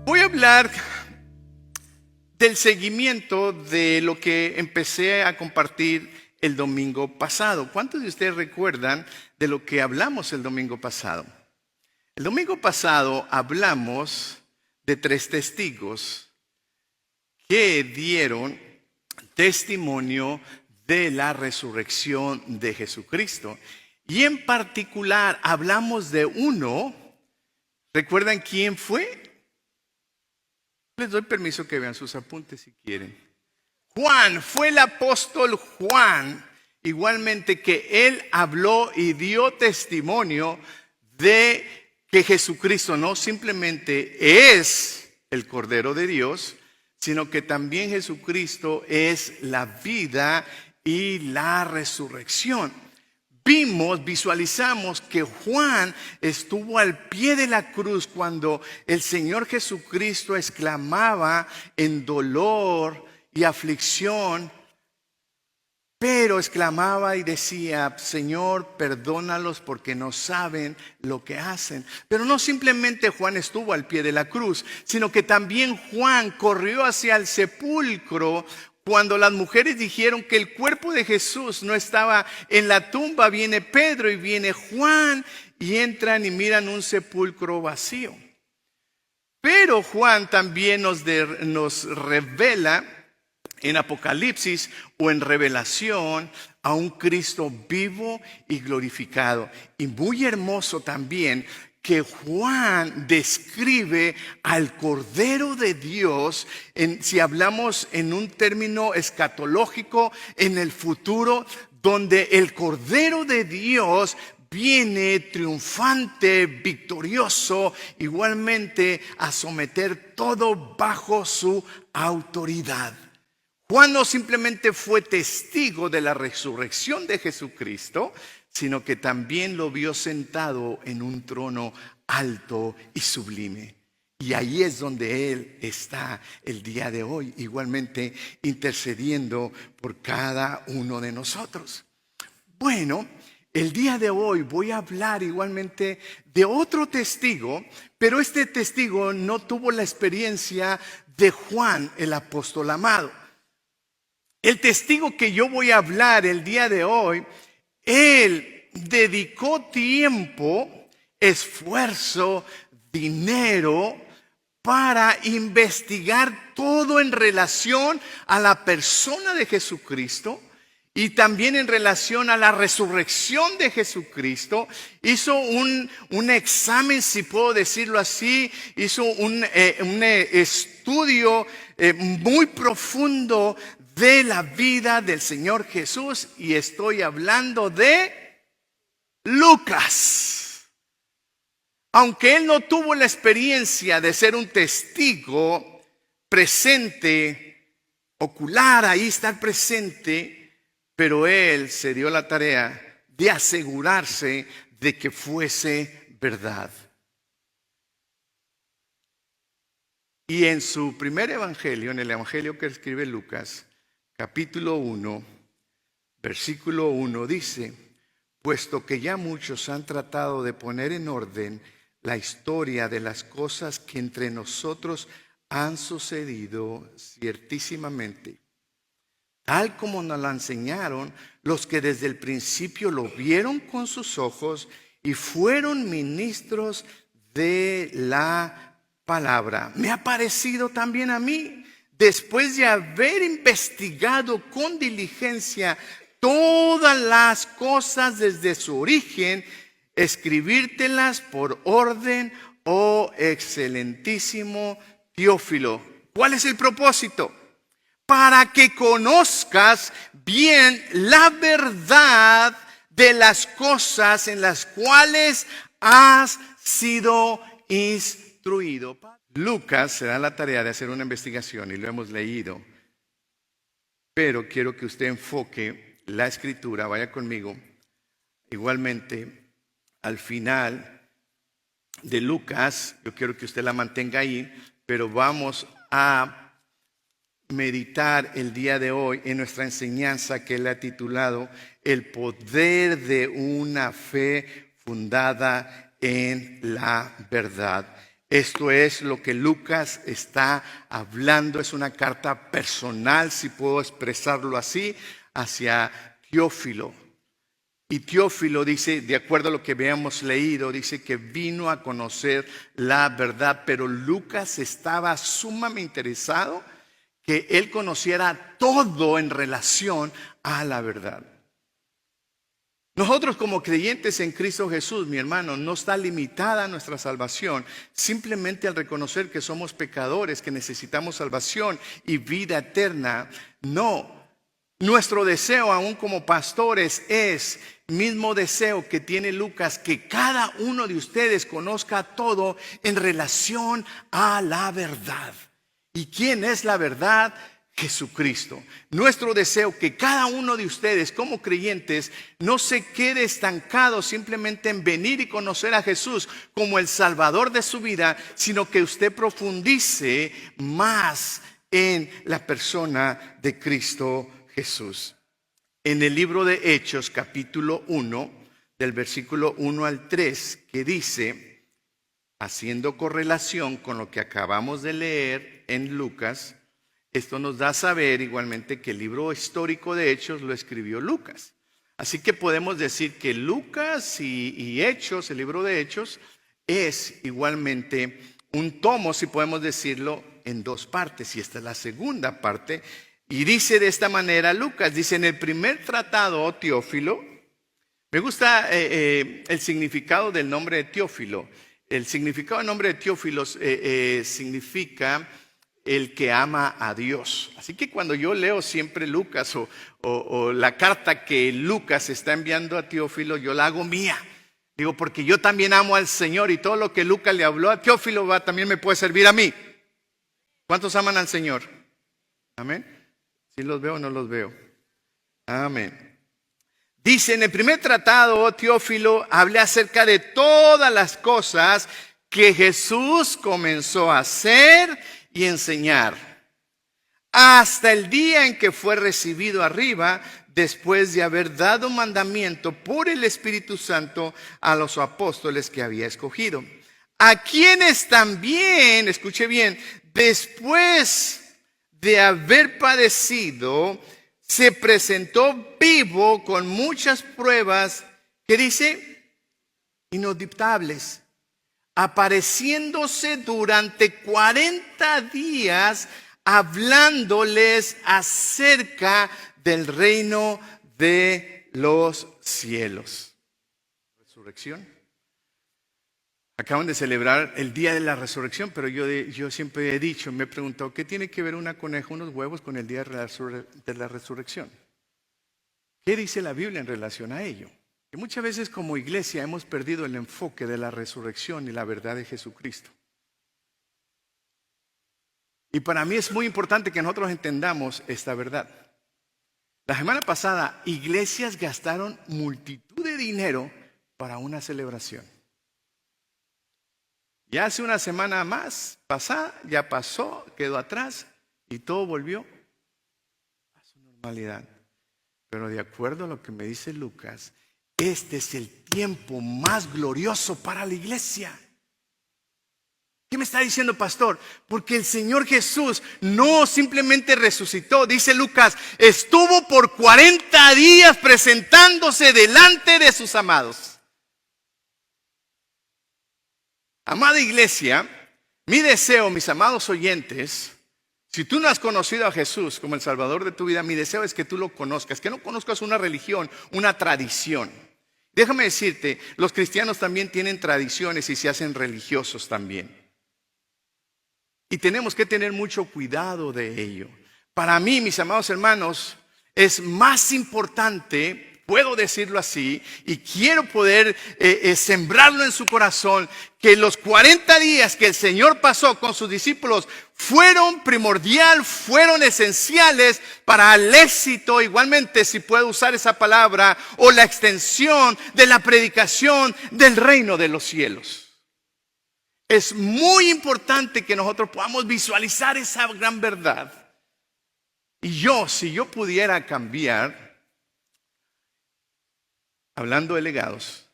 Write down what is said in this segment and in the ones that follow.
Voy a hablar del seguimiento de lo que empecé a compartir el domingo pasado. ¿Cuántos de ustedes recuerdan de lo que hablamos el domingo pasado? El domingo pasado hablamos de 3 testigos que dieron testimonio de la resurrección de Jesucristo. Y en particular hablamos de uno. ¿Recuerdan quién fue? Les doy permiso que vean sus apuntes si quieren. Juan, fue el apóstol Juan, igualmente que él habló y dio testimonio de que Jesucristo no simplemente es el Cordero de Dios, sino que también Jesucristo es la vida y la resurrección. Visualizamos que Juan estuvo al pie de la cruz cuando el Señor Jesucristo exclamaba en dolor y aflicción, pero exclamaba y decía: Señor, perdónalos porque no saben lo que hacen. Pero no simplemente Juan estuvo al pie de la cruz, sino que también Juan corrió hacia el sepulcro. Cuando las mujeres dijeron que el cuerpo de Jesús no estaba en la tumba, viene Pedro y viene Juan y entran y miran un sepulcro vacío. Pero Juan también nos revela en Apocalipsis o en Revelación a un Cristo vivo y glorificado. Y muy hermoso también que Juan describe al Cordero de Dios, si hablamos en un término escatológico, en el futuro, donde el Cordero de Dios viene triunfante, victorioso, igualmente a someter todo bajo su autoridad. Juan no simplemente fue testigo de la resurrección de Jesucristo, sino que también lo vio sentado en un trono alto y sublime. Y ahí es donde Él está el día de hoy, igualmente intercediendo por cada uno de nosotros. Bueno, el día de hoy voy a hablar igualmente de otro testigo, pero este testigo no tuvo la experiencia de Juan, el apóstol amado. El testigo que yo voy a hablar el día de hoy, él dedicó tiempo, esfuerzo, dinero para investigar todo en relación a la persona de Jesucristo y también en relación a la resurrección de Jesucristo. Hizo un examen, si puedo decirlo así, hizo un estudio muy profundo de la vida del Señor Jesús, y estoy hablando de Lucas. Aunque él no tuvo la experiencia de ser un testigo presente, ocular, ahí estar presente, pero él se dio la tarea de asegurarse de que fuese verdad. Y en su primer evangelio, en el evangelio que escribe Lucas, capítulo 1, versículo 1, dice: puesto que ya muchos han tratado de poner en orden la historia de las cosas que entre nosotros han sucedido ciertísimamente, tal como nos la enseñaron los que desde el principio lo vieron con sus ojos y fueron ministros de la palabra. Me ha parecido también a mí, después de haber investigado con diligencia todas las cosas desde su origen, escribírtelas por orden, oh excelentísimo Teófilo. ¿Cuál es el propósito? Para que conozcas bien la verdad de las cosas en las cuales has sido instruido. Lucas se da la tarea de hacer una investigación y lo hemos leído, pero quiero que usted enfoque la escritura, vaya conmigo, igualmente al final de Lucas. Yo quiero que usted la mantenga ahí, pero vamos a meditar el día de hoy en nuestra enseñanza que él ha titulado El poder de una fe fundada en la verdad. Esto es lo que Lucas está hablando. Es una carta personal, si puedo expresarlo así, hacia Teófilo. Y Teófilo dice, de acuerdo a lo que habíamos leído, dice que vino a conocer la verdad, pero Lucas estaba sumamente interesado que él conociera todo en relación a la verdad. Nosotros como creyentes en Cristo Jesús, mi hermano, no está limitada nuestra salvación simplemente al reconocer que somos pecadores, que necesitamos salvación y vida eterna. No, nuestro deseo aún como pastores es mismo deseo que tiene Lucas, que cada uno de ustedes conozca todo en relación a la verdad. ¿Y quién es la verdad? Jesucristo. Nuestro deseo que cada uno de ustedes como creyentes no se quede estancado simplemente en venir y conocer a Jesús como el Salvador de su vida, sino que usted profundice más en la persona de Cristo Jesús. En el libro de Hechos, capítulo 1, del versículo 1 al 3, que dice, haciendo correlación con lo que acabamos de leer en Lucas, esto nos da a saber igualmente que el libro histórico de Hechos lo escribió Lucas. Así que podemos decir que Lucas y Hechos, el libro de Hechos, es igualmente un tomo, si podemos decirlo, en dos partes. Y esta es la segunda parte. Y dice de esta manera Lucas, dice en el primer tratado, oh Teófilo, me gusta el significado del nombre de Teófilo. El significado del nombre de Teófilo significa el que ama a Dios. Así que cuando yo leo siempre Lucas o la carta que Lucas está enviando a Teófilo, yo la hago mía. Digo, porque yo también amo al Señor y todo lo que Lucas le habló a Teófilo también me puede servir a mí. ¿Cuántos aman al Señor? Amén. ¿Sí los veo o no los veo? Amén. Dice, en el primer tratado, oh Teófilo, hablé acerca de todas las cosas que Jesús comenzó a hacer y enseñar, hasta el día en que fue recibido arriba, después de haber dado mandamiento por el Espíritu Santo a los apóstoles que había escogido, a quienes también, escuche bien, después de haber padecido, se presentó vivo con muchas pruebas, que dice, inadmitables, apareciéndose durante 40 días, hablándoles acerca del reino de los cielos. Resurrección. Acaban de celebrar el día de la resurrección, pero yo siempre he dicho, me he preguntado, ¿qué tiene que ver una coneja, unos huevos con el día de la resurrección? ¿Qué dice la Biblia en relación a ello? Que muchas veces como iglesia hemos perdido el enfoque de la resurrección y la verdad de Jesucristo. Y para mí es muy importante que nosotros entendamos esta verdad. La semana pasada, iglesias gastaron multitud de dinero para una celebración. Y hace una semana más pasada, ya pasó, quedó atrás y todo volvió a su normalidad. Pero de acuerdo a lo que me dice Lucas, este es el tiempo más glorioso para la iglesia. ¿Qué me está diciendo, pastor? Porque el Señor Jesús no simplemente resucitó, dice Lucas, estuvo por 40 días presentándose delante de sus amados. Amada iglesia, mi deseo, mis amados oyentes, si tú no has conocido a Jesús como el Salvador de tu vida, mi deseo es que tú lo conozcas, que no conozcas una religión, una tradición. Déjame decirte, los cristianos también tienen tradiciones y se hacen religiosos también. Y tenemos que tener mucho cuidado de ello. Para mí, mis amados hermanos, es más importante, puedo decirlo así, y quiero poder sembrarlo en su corazón, que los 40 días que el Señor pasó con sus discípulos fueron primordial, fueron esenciales para el éxito, igualmente si puedo usar esa palabra, o la extensión de la predicación del reino de los cielos. Es muy importante que nosotros podamos visualizar esa gran verdad. Y si yo pudiera cambiar, hablando de legados,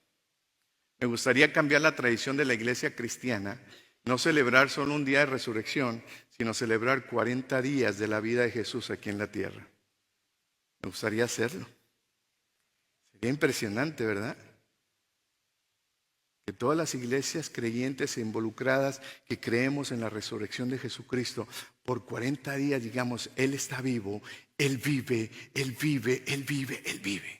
me gustaría cambiar la tradición de la iglesia cristiana. No celebrar solo un día de resurrección, sino celebrar 40 días de la vida de Jesús aquí en la tierra. Me gustaría hacerlo. Sería impresionante, ¿verdad? Que todas las iglesias creyentes e involucradas que creemos en la resurrección de Jesucristo, por 40 días digamos, Él está vivo, Él vive, Él vive, Él vive, Él vive.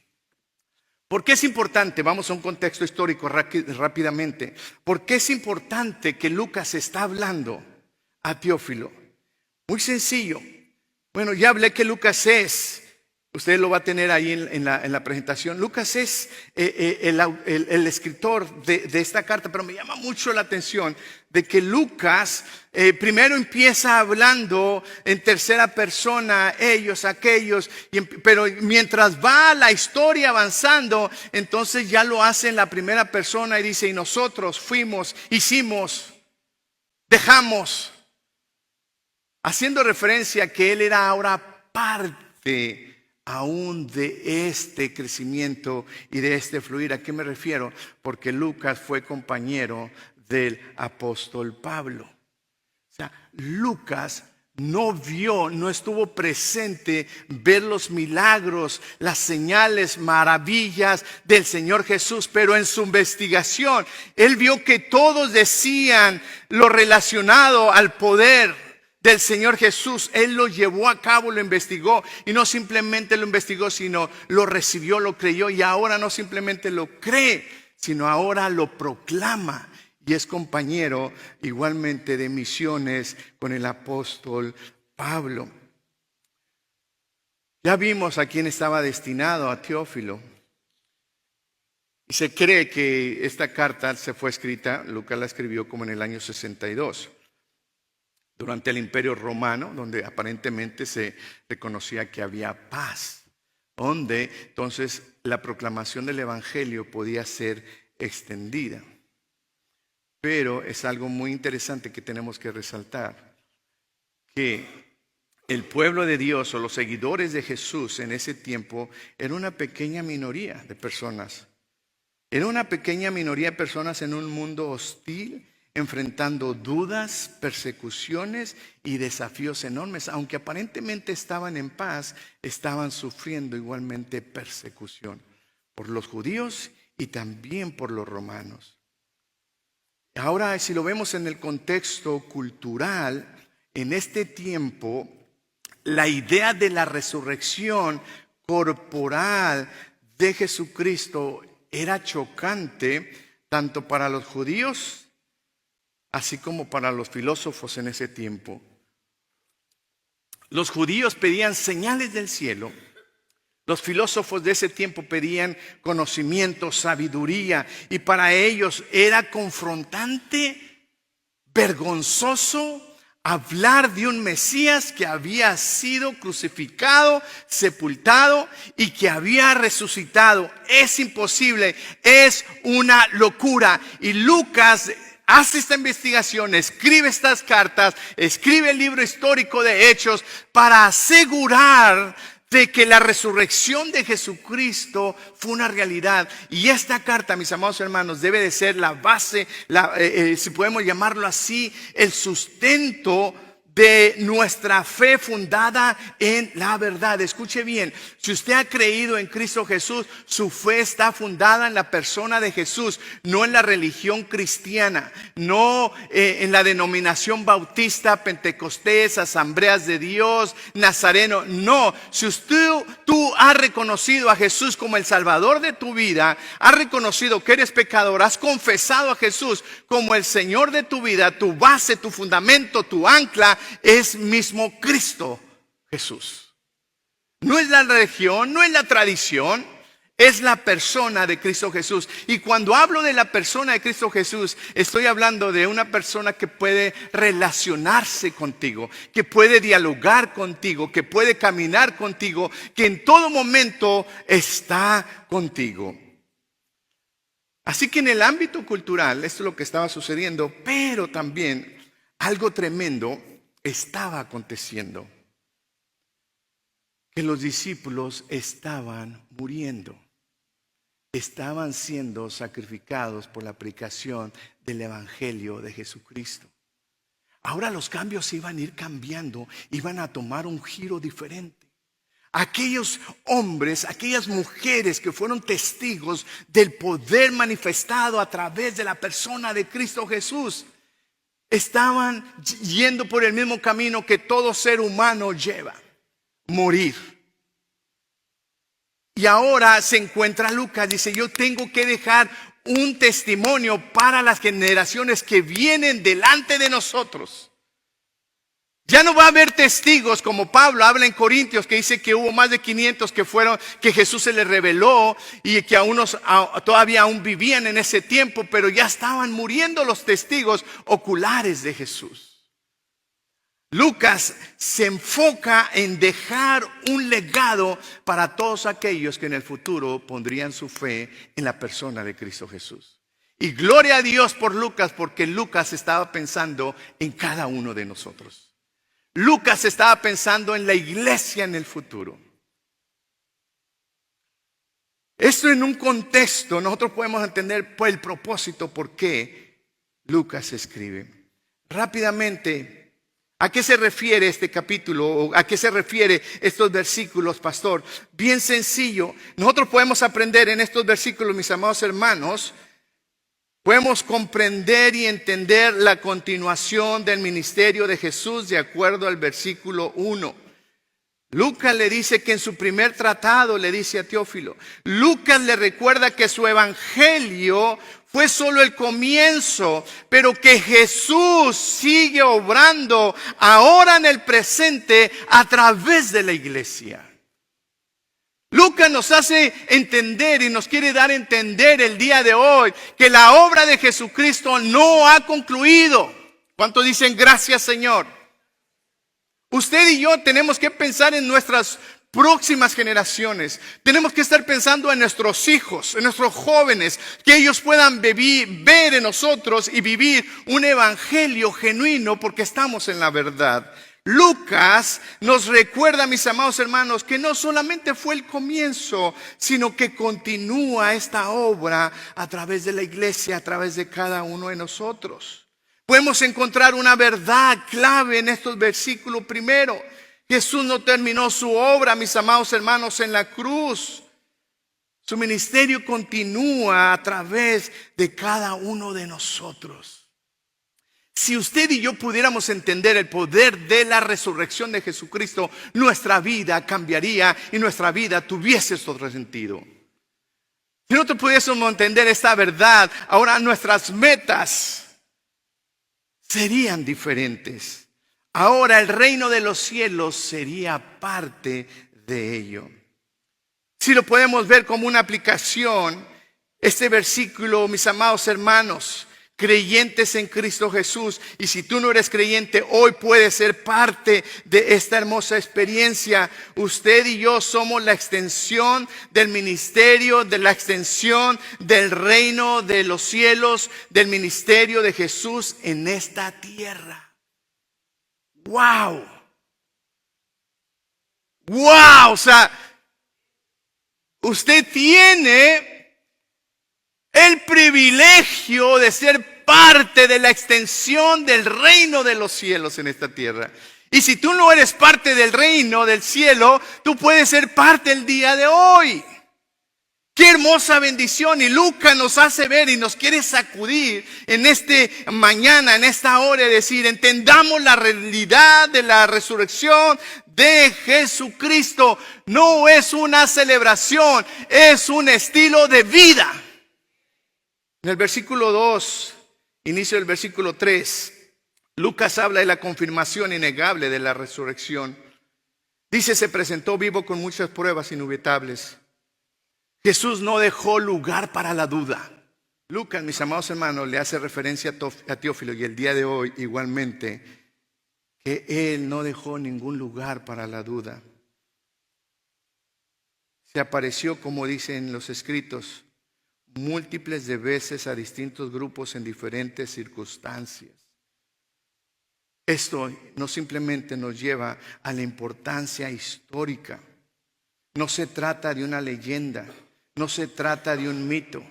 ¿Por qué es importante? Vamos a un contexto histórico rápidamente. ¿Por qué es importante que Lucas está hablando a Teófilo? Muy sencillo. Bueno, ya hablé que Lucas es, usted lo va a tener ahí en la presentación. Lucas es el escritor de esta carta, pero me llama mucho la atención de que Lucas primero empieza hablando en tercera persona, ellos, aquellos, pero mientras va la historia avanzando, entonces ya lo hace en la primera persona y dice, y nosotros fuimos, hicimos, dejamos, haciendo referencia a que él era ahora parte aún de este crecimiento y de este fluir. ¿A qué me refiero? Porque Lucas fue compañero del apóstol Pablo. O sea, Lucas no estuvo presente ver los milagros, las señales, maravillas del Señor Jesús, pero en su investigación, él vio que todos decían lo relacionado al poder del Señor Jesús. Él lo llevó a cabo, lo investigó, y no simplemente lo investigó, sino lo recibió, lo creyó, y ahora no simplemente lo cree, sino ahora lo proclama. Y es compañero igualmente de misiones con el apóstol Pablo. Ya vimos a quién estaba destinado, a Teófilo. Y se cree que esta carta se fue escrita, Lucas la escribió como en el año 62, durante el Imperio Romano, donde aparentemente se reconocía que había paz, donde entonces la proclamación del Evangelio podía ser extendida. Pero es algo muy interesante que tenemos que resaltar, que el pueblo de Dios o los seguidores de Jesús en ese tiempo era una pequeña minoría de personas. Era una pequeña minoría de personas en un mundo hostil, enfrentando dudas, persecuciones y desafíos enormes. Aunque aparentemente estaban en paz, estaban sufriendo igualmente persecución por los judíos y también por los romanos. Ahora, si lo vemos en el contexto cultural, en este tiempo, la idea de la resurrección corporal de Jesucristo era chocante tanto para los judíos así como para los filósofos en ese tiempo. Los judíos pedían señales del cielo. Los filósofos de ese tiempo pedían conocimiento, sabiduría, y para ellos era confrontante, vergonzoso hablar de un Mesías que había sido crucificado, sepultado y que había resucitado. Es imposible, es una locura. Y Lucas hace esta investigación, escribe estas cartas, escribe el libro histórico de Hechos para asegurar de que la resurrección de Jesucristo fue una realidad. Y esta carta, mis amados hermanos, debe de ser la base, si podemos llamarlo así, el sustento de nuestra fe fundada en la verdad. Escuche bien, si usted ha creído en Cristo Jesús, su fe está fundada en la persona de Jesús, no en la religión cristiana, no en la denominación bautista, pentecostés, asambleas de Dios, nazareno. No, si tú has reconocido a Jesús como el Salvador de tu vida, has reconocido que eres pecador, has confesado a Jesús como el Señor de tu vida, tu base, tu fundamento, tu ancla es mismo Cristo Jesús. No es la religión, no es la tradición, es la persona de Cristo Jesús. Y cuando hablo de la persona de Cristo Jesús, estoy hablando de una persona que puede relacionarse contigo, que puede dialogar contigo, que puede caminar contigo, que en todo momento está contigo. Así que en el ámbito cultural, esto es lo que estaba sucediendo, pero también algo tremendo estaba aconteciendo, que los discípulos estaban muriendo, estaban siendo sacrificados por la predicación del Evangelio de Jesucristo. Ahora los cambios iban a ir cambiando, iban a tomar un giro diferente. Aquellos hombres, aquellas mujeres que fueron testigos del poder manifestado a través de la persona de Cristo Jesús, estaban yendo por el mismo camino que todo ser humano lleva: morir. Y ahora se encuentra Lucas, dice: yo tengo que dejar un testimonio para las generaciones que vienen delante de nosotros. Ya no va a haber testigos como Pablo habla en Corintios, que dice que hubo más de 500 que Jesús se les reveló y que a unos todavía aún vivían en ese tiempo, pero ya estaban muriendo los testigos oculares de Jesús. Lucas se enfoca en dejar un legado para todos aquellos que en el futuro pondrían su fe en la persona de Cristo Jesús. Y gloria a Dios por Lucas, porque Lucas estaba pensando en cada uno de nosotros. Lucas estaba pensando en la iglesia en el futuro. Esto en un contexto, nosotros podemos entender por el propósito por qué Lucas escribe. Rápidamente, ¿a qué se refiere este capítulo? ¿O a qué se refiere estos versículos, pastor? Bien sencillo. Nosotros podemos aprender en estos versículos, mis amados hermanos, podemos comprender y entender la continuación del ministerio de Jesús de acuerdo al versículo 1. Lucas le dice que en su primer tratado le dice a Teófilo, Lucas le recuerda que su evangelio fue solo el comienzo, pero que Jesús sigue obrando ahora en el presente a través de la iglesia. Lucas nos hace entender y nos quiere dar a entender el día de hoy que la obra de Jesucristo no ha concluido. ¿Cuántos dicen gracias, Señor? Usted y yo tenemos que pensar en nuestras próximas generaciones. Tenemos que estar pensando en nuestros hijos, en nuestros jóvenes, que ellos puedan ver en nosotros y vivir un evangelio genuino porque estamos en la verdad. Lucas nos recuerda, mis amados hermanos, que no solamente fue el comienzo, sino que continúa esta obra a través de la iglesia, a través de cada uno de nosotros. Podemos encontrar una verdad clave en estos versículos. Primero, Jesús no terminó su obra, mis amados hermanos, en la cruz. Su ministerio continúa a través de cada uno de nosotros. Si usted y yo pudiéramos entender el poder de la resurrección de Jesucristo, nuestra vida cambiaría y nuestra vida tuviese otro sentido. Si nosotros pudiésemos entender esta verdad, ahora nuestras metas serían diferentes. Ahora el reino de los cielos sería parte de ello. Si lo podemos ver como una aplicación, este versículo, mis amados hermanos, creyentes en Cristo Jesús, y si tú no eres creyente, hoy puedes ser parte de esta hermosa experiencia. Usted y yo somos la extensión del ministerio, de la extensión del reino de los cielos, del ministerio de Jesús en esta tierra. ¡Wow! ¡Wow! O sea, usted tiene el privilegio de ser parte de la extensión del reino de los cielos en esta tierra. Y si tú no eres parte del reino del cielo, tú puedes ser parte el día de hoy. Qué hermosa bendición. Y Lucas nos hace ver y nos quiere sacudir en este mañana, en esta hora, y decir, entendamos la realidad de la resurrección de Jesucristo. No es una celebración, es un estilo de vida. En el versículo 2, inicio del versículo 3, Lucas habla de la confirmación innegable de la resurrección. Dice, se presentó vivo con muchas pruebas indubitables. Jesús no dejó lugar para la duda. Lucas, mis amados hermanos, le hace referencia a Teófilo y el día de hoy igualmente, que él no dejó ningún lugar para la duda. Se apareció, como dicen los escritos, múltiples de veces a distintos grupos en diferentes circunstancias. Esto no simplemente nos lleva a la importancia histórica. No se trata de una leyenda, no se trata de un mito,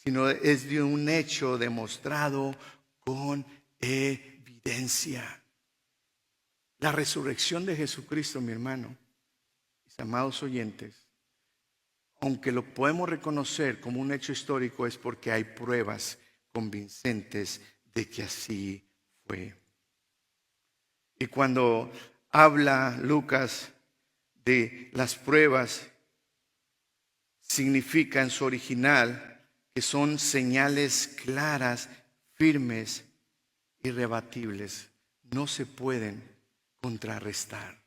sino es de un hecho demostrado con evidencia. evidencia. La resurrección de Jesucristo, mi hermano, mis amados oyentes, aunque lo podemos reconocer como un hecho histórico, es porque hay pruebas convincentes de que así fue. Y cuando habla Lucas de las pruebas, significa en su original que son señales claras, firmes, irrebatibles. No se pueden contrarrestar.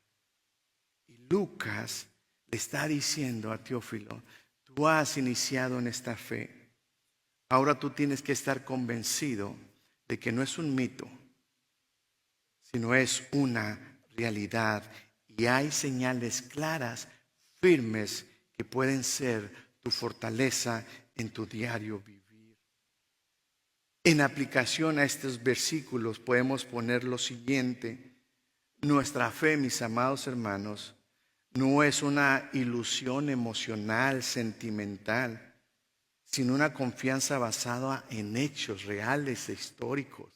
Y Lucas le está diciendo a Teófilo: tú has iniciado en esta fe. Ahora tú tienes que estar convencido de que no es un mito, sino es una realidad. Y hay señales claras, firmes, que pueden ser tu fortaleza en tu diario vivir. En aplicación a estos versículos podemos poner lo siguiente: nuestra fe, mis amados hermanos, no es una ilusión emocional, sentimental, sino una confianza basada en hechos reales e históricos.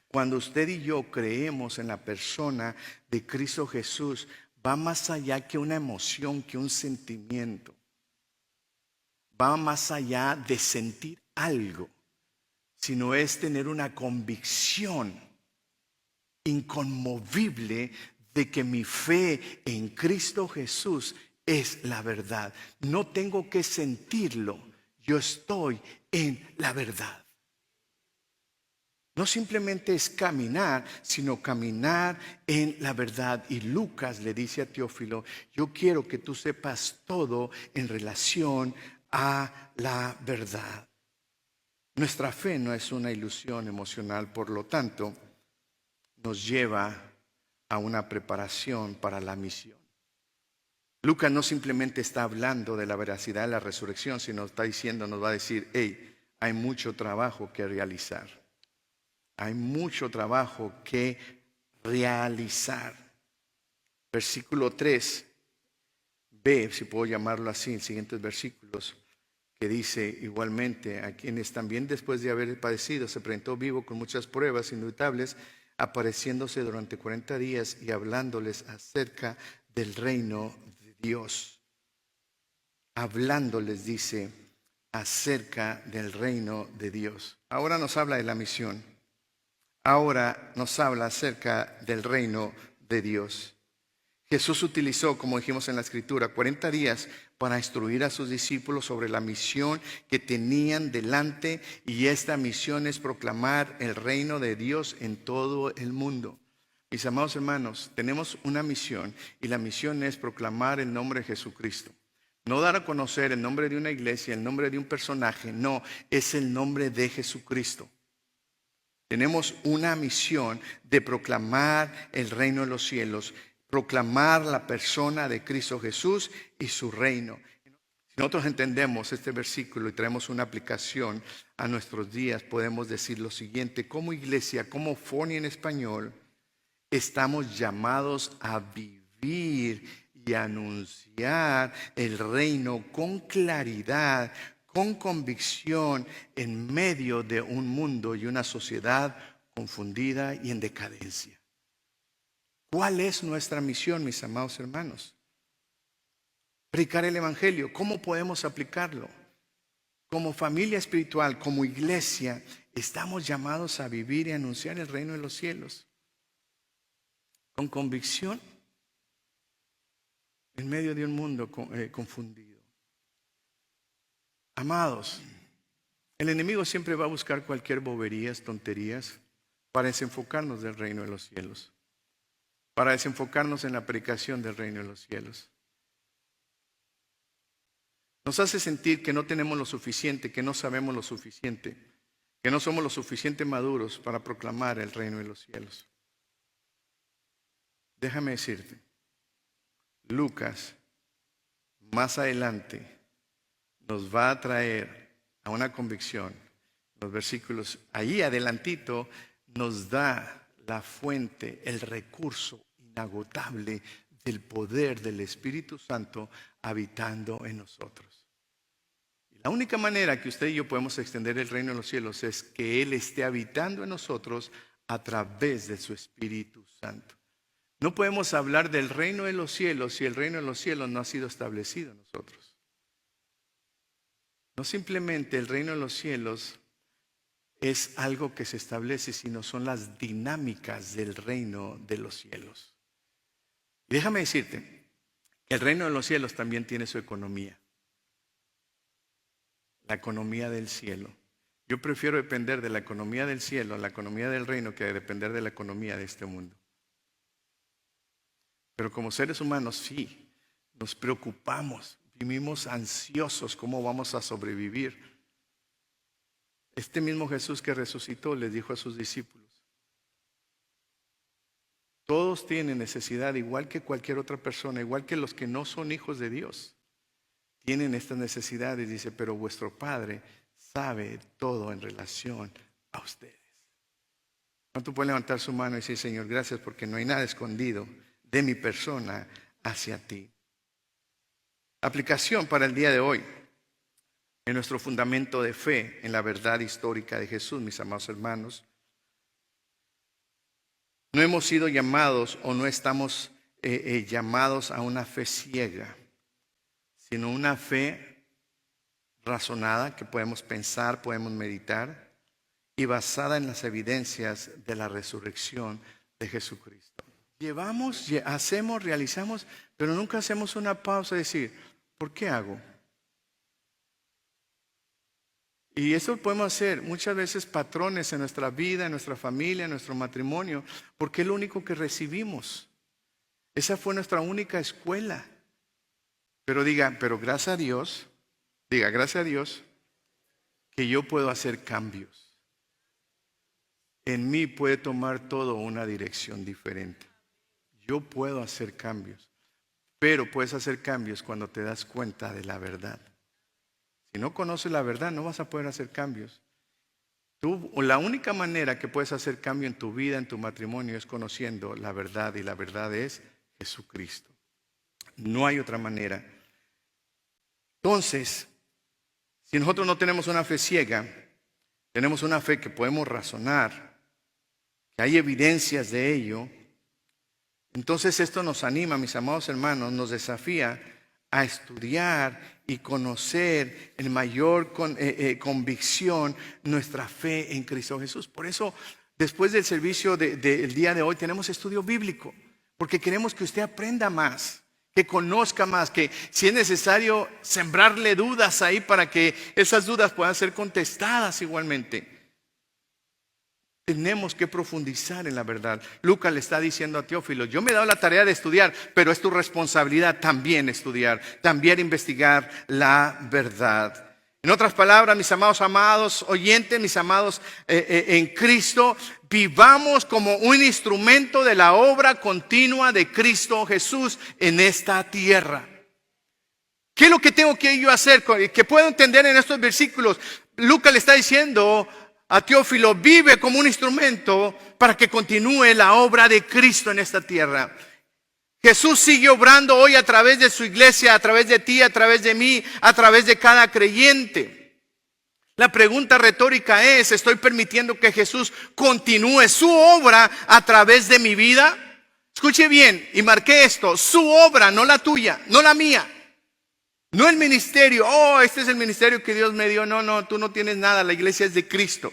Cuando usted y yo creemos en la persona de Cristo Jesús, va más allá que una emoción, que un sentimiento. Va más allá de sentir algo, sino es tener una convicción inconmovible de que mi fe en Cristo Jesús es la verdad. No tengo que sentirlo, yo estoy en la verdad. No simplemente es caminar, sino caminar en la verdad. Y Lucas le dice a Teófilo: yo quiero que tú sepas todo en relación a la verdad. Nuestra fe no es una ilusión emocional, por lo tanto, nos lleva a una preparación para la misión. Lucas no simplemente está hablando de la veracidad de la resurrección, sino está diciendo, nos va a decir: hey, hay mucho trabajo que realizar. Hay mucho trabajo que realizar. Versículo 3b, si puedo llamarlo así, en siguientes versículos, que dice igualmente: a quienes también después de haber padecido se presentó vivo con muchas pruebas indubitables, apareciéndose durante 40 días y hablándoles acerca del reino de Dios. Hablándoles, dice, acerca del reino de Dios. Ahora nos habla de la misión. Ahora nos habla acerca del reino de Dios. Jesús utilizó, como dijimos en la Escritura, 40 días para instruir a sus discípulos sobre la misión que tenían delante, y esta misión es proclamar el reino de Dios en todo el mundo. Mis amados hermanos, tenemos una misión, y la misión es proclamar el nombre de Jesucristo. No dar a conocer el nombre de una iglesia, el nombre de un personaje, no, es el nombre de Jesucristo. Tenemos una misión de proclamar el reino de los cielos, proclamar la persona de Cristo Jesús y su reino. Si nosotros entendemos este versículo y traemos una aplicación a nuestros días, podemos decir lo siguiente: como iglesia, como Forni en español, estamos llamados a vivir y anunciar el reino con claridad, con convicción, en medio de un mundo y una sociedad confundida y en decadencia. ¿Cuál es nuestra misión, mis amados hermanos? Predicar el evangelio. ¿Cómo podemos aplicarlo? Como familia espiritual, como iglesia, estamos llamados a vivir y anunciar el reino de los cielos con convicción en medio de un mundo confundido. Amados, el enemigo siempre va a buscar cualquier boberías, tonterías, para desenfocarnos del reino de los cielos, para desenfocarnos en la predicación del reino de los cielos. Nos hace sentir que no tenemos lo suficiente, que no sabemos lo suficiente, que no somos lo suficiente maduros para proclamar el reino de los cielos. Déjame decirte, Lucas más adelante nos va a traer a una convicción. Los versículos ahí adelantito nos da la fuente, el recurso inagotable del poder del Espíritu Santo habitando en nosotros. Y la única manera que usted y yo podemos extender el reino de los cielos es que Él esté habitando en nosotros a través de su Espíritu Santo. No podemos hablar del reino de los cielos si el reino de los cielos no ha sido establecido en nosotros. No simplemente el reino de los cielos es algo que se establece, sino son las dinámicas del reino de los cielos. Y déjame decirte, el reino de los cielos también tiene su economía. La economía del cielo. Yo prefiero depender de la economía del cielo, la economía del reino, que depender de la economía de este mundo. Pero como seres humanos sí, nos preocupamos, vivimos ansiosos cómo vamos a sobrevivir. Este mismo Jesús que resucitó les dijo a sus discípulos: todos tienen necesidad, igual que cualquier otra persona, igual que los que no son hijos de Dios. Tienen estas necesidades, dice, pero vuestro Padre sabe todo en relación a ustedes. ¿Cuánto puede levantar su mano y decir: Señor, gracias porque no hay nada escondido de mi persona hacia ti? Aplicación para el día de hoy. En nuestro fundamento de fe en la verdad histórica de Jesús, mis amados hermanos, no hemos sido llamados o no estamos llamados a una fe ciega, sino una fe razonada que podemos pensar, podemos meditar y basada en las evidencias de la resurrección de Jesucristo. Llevamos, hacemos, realizamos, pero nunca hacemos una pausa y decir: ¿por qué hago? Y eso podemos hacer muchas veces patrones en nuestra vida, en nuestra familia, en nuestro matrimonio, porque es lo único que recibimos. Esa fue nuestra única escuela. Pero pero gracias a Dios, gracias a Dios que yo puedo hacer cambios. En mí puede tomar todo una dirección diferente. Yo puedo hacer cambios, pero puedes hacer cambios cuando te das cuenta de la verdad. Si no conoces la verdad, no vas a poder hacer cambios. La única manera que puedes hacer cambio en tu vida, en tu matrimonio, es conociendo la verdad, y la verdad es Jesucristo. No hay otra manera. Entonces, si nosotros no tenemos una fe ciega, tenemos una fe que podemos razonar, que hay evidencias de ello, entonces esto nos anima, mis amados hermanos, nos desafía a estudiar y conocer en mayor convicción nuestra fe en Cristo Jesús. Por eso, después del servicio del día de hoy, tenemos estudio bíblico, porque queremos que usted aprenda más, que conozca más, que si es necesario sembrarle dudas ahí para que esas dudas puedan ser contestadas igualmente. Tenemos que profundizar en la verdad. Lucas le está diciendo a Teófilo: yo me he dado la tarea de estudiar, pero es tu responsabilidad también estudiar, también investigar la verdad. En otras palabras, mis amados oyentes, mis amados en Cristo, vivamos como un instrumento de la obra continua de Cristo Jesús en esta tierra. ¿Qué es lo que tengo que yo hacer? Que puedo entender en estos versículos. Lucas le está diciendo a Teófilo: vive como un instrumento para que continúe la obra de Cristo en esta tierra. Jesús sigue obrando hoy a través de su iglesia, a través de ti, a través de mí, a través de cada creyente. La pregunta retórica es: ¿estoy permitiendo que Jesús continúe su obra a través de mi vida? Escuche bien y marque esto: su obra, no la tuya, no la mía. No el ministerio: oh, este es el ministerio que Dios me dio. No, tú no tienes nada, la iglesia es de Cristo.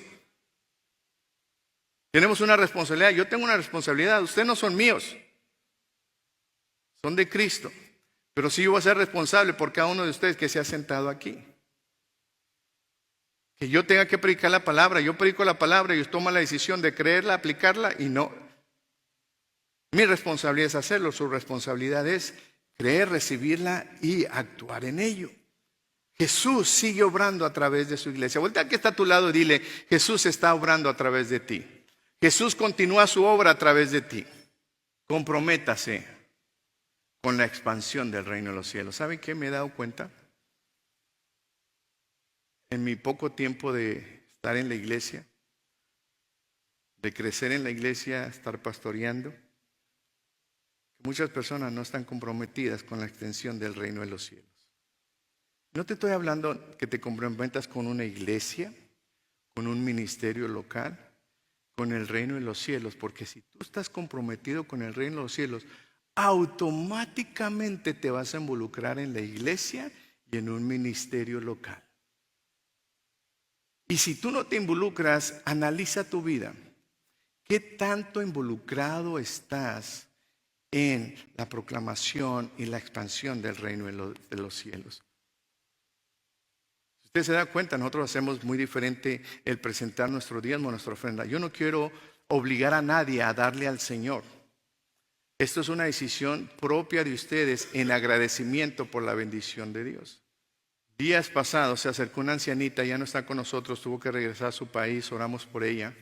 Tenemos una responsabilidad, yo tengo una responsabilidad, ustedes no son míos, son de Cristo. Pero sí yo voy a ser responsable por cada uno de ustedes que se ha sentado aquí. Que yo tenga que predicar la palabra, yo predico la palabra y yo tomo la decisión de creerla, aplicarla y no. Mi responsabilidad es hacerlo, su responsabilidad es creer, recibirla y actuar en ello. Jesús sigue obrando a través de su iglesia. Voltea al que está a tu lado y dile: Jesús está obrando a través de ti. Jesús continúa su obra a través de ti. Comprométase con la expansión del reino de los cielos. ¿Saben qué me he dado cuenta? En mi poco tiempo de estar en la iglesia, de crecer en la iglesia, estar pastoreando, muchas personas no están comprometidas con la extensión del reino de los cielos. No te estoy hablando que te comprometas con una iglesia, con un ministerio local. con el reino de los cielos, porque si tú estás comprometido con el reino de los cielos, automáticamente te vas a involucrar en la iglesia y en un ministerio local. Y si tú no te involucras, analiza tu vida. ¿Qué tanto involucrado estás en la proclamación y la expansión del reino de los cielos? Si usted se da cuenta, nosotros hacemos muy diferente el presentar nuestro diezmo, nuestra ofrenda. Yo no quiero obligar a nadie a darle al Señor. Esto es una decisión propia de ustedes en agradecimiento por la bendición de Dios. Días pasados se acercó una ancianita, ya no está con nosotros, tuvo que regresar a su país, oramos por ella.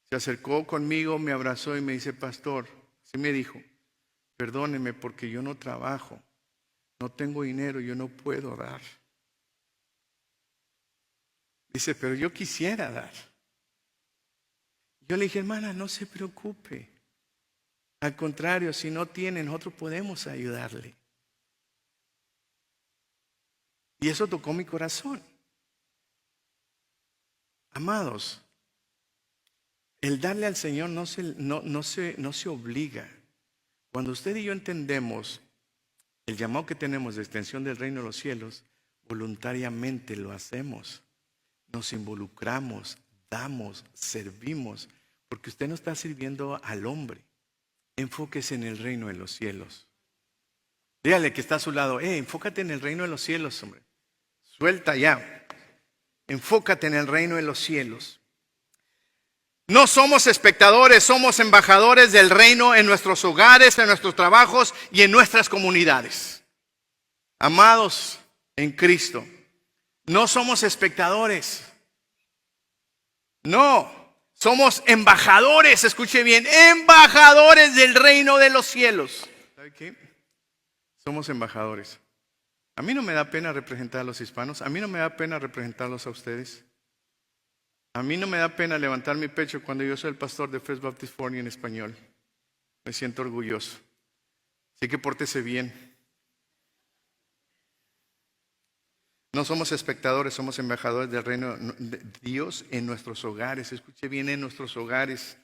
Se acercó conmigo, me abrazó y me dice, pastor, así me dijo, perdóneme porque yo no trabajo, no tengo dinero, yo no puedo dar. Dice, pero yo quisiera dar. Yo le dije, hermana, no se preocupe. Al contrario, si no tiene, nosotros podemos ayudarle. Y eso tocó mi corazón. Amados, el darle al Señor no se obliga. Cuando usted y yo entendemos el llamado que tenemos de extensión del reino de los cielos, voluntariamente lo hacemos. Nos involucramos, damos, servimos, porque usted no está sirviendo al hombre. Enfóquese en el reino de los cielos. Dígale que está a su lado, enfócate en el reino de los cielos, hombre. Suelta ya. Enfócate en el reino de los cielos. No somos espectadores, somos embajadores del reino en nuestros hogares, en nuestros trabajos y en nuestras comunidades. Amados en Cristo, no somos espectadores. No, somos embajadores, escuche bien, embajadores del reino de los cielos. ¿Sabe qué? Somos embajadores. A mí no me da pena representar a los hispanos, a mí no me da pena representarlos a ustedes. A mí no me da pena levantar mi pecho cuando yo soy el pastor de First Baptist Forney en español. Me siento orgulloso. Así que pórtese bien. No somos espectadores, somos embajadores del reino de Dios en nuestros hogares. Escuche bien, en nuestros hogares,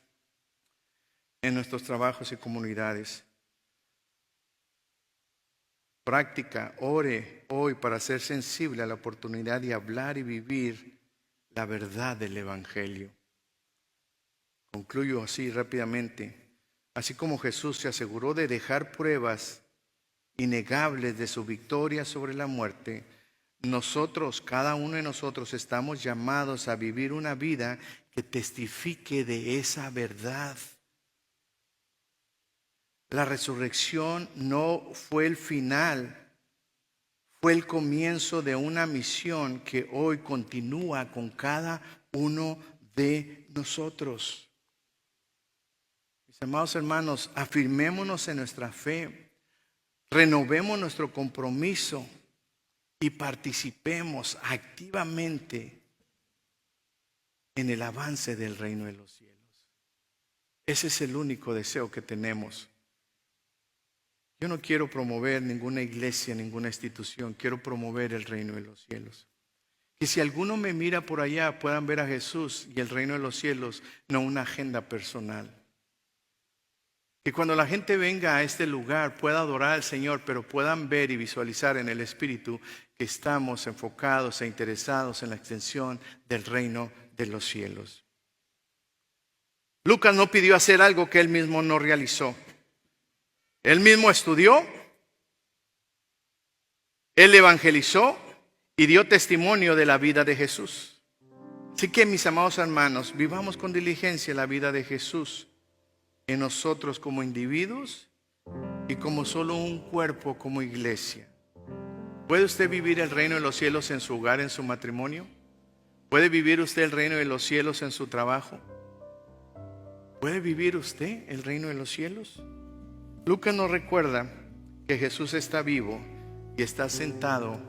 en nuestros trabajos y comunidades. Práctica, ore hoy para ser sensible a la oportunidad de hablar y vivir la verdad del Evangelio. Concluyo así rápidamente. Así como Jesús se aseguró de dejar pruebas innegables de su victoria sobre la muerte, nosotros, cada uno de nosotros, estamos llamados a vivir una vida que testifique de esa verdad. La resurrección no fue el final, fue el comienzo de una misión que hoy continúa con cada uno de nosotros. Mis amados hermanos, afirmémonos en nuestra fe, renovemos nuestro compromiso y participemos activamente en el avance del reino de los cielos. Ese es el único deseo que tenemos. Yo no quiero promover ninguna iglesia, ninguna institución. Quiero promover el reino de los cielos. Que si alguno me mira por allá puedan ver a Jesús y el reino de los cielos, no una agenda personal. Que cuando la gente venga a este lugar pueda adorar al Señor, pero puedan ver y visualizar en el Espíritu que estamos enfocados e interesados en la extensión del reino de los cielos. Lucas no pidió hacer algo que él mismo no realizó. Él mismo estudió, él evangelizó y dio testimonio de la vida de Jesús. Así que, mis amados hermanos, vivamos con diligencia la vida de Jesús en nosotros como individuos y como solo un cuerpo como iglesia. ¿Puede usted vivir el reino de los cielos en su hogar, en su matrimonio? ¿Puede vivir usted el reino de los cielos en su trabajo? ¿Puede vivir usted el reino de los cielos? Lucas nos recuerda que Jesús está vivo y está sentado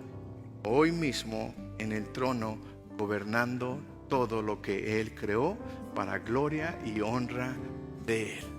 hoy mismo en el trono, gobernando todo lo que Él creó para gloria y honra de Él.